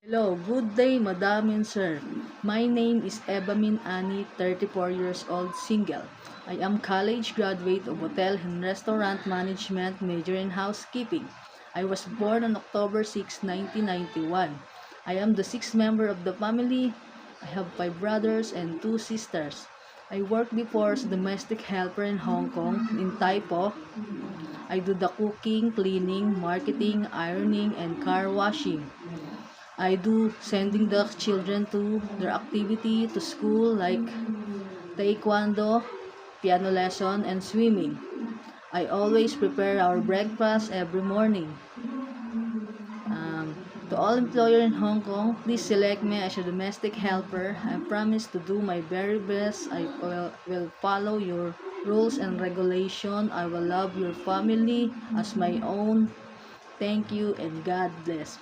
Hello, good day, Madam and Sir. My name is Ebamin Ani, 34 years old, single. I am college graduate of Hotel and Restaurant Management, major in housekeeping. I was born on October 6, 1991. I am the sixth member of the family. I have five brothers and two sisters. I worked before as domestic helper in Hong Kong, in Taipo. I do the cooking, cleaning, marketing, ironing, and car washing. I do sending the children to their activity to school like taekwondo, piano lesson, and swimming. I always prepare our breakfast every morning. To all employers in Hong Kong, please select me as a domestic helper. I promise to do my very best. I will follow your rules and regulation. I will love your family as my own. Thank you and God bless.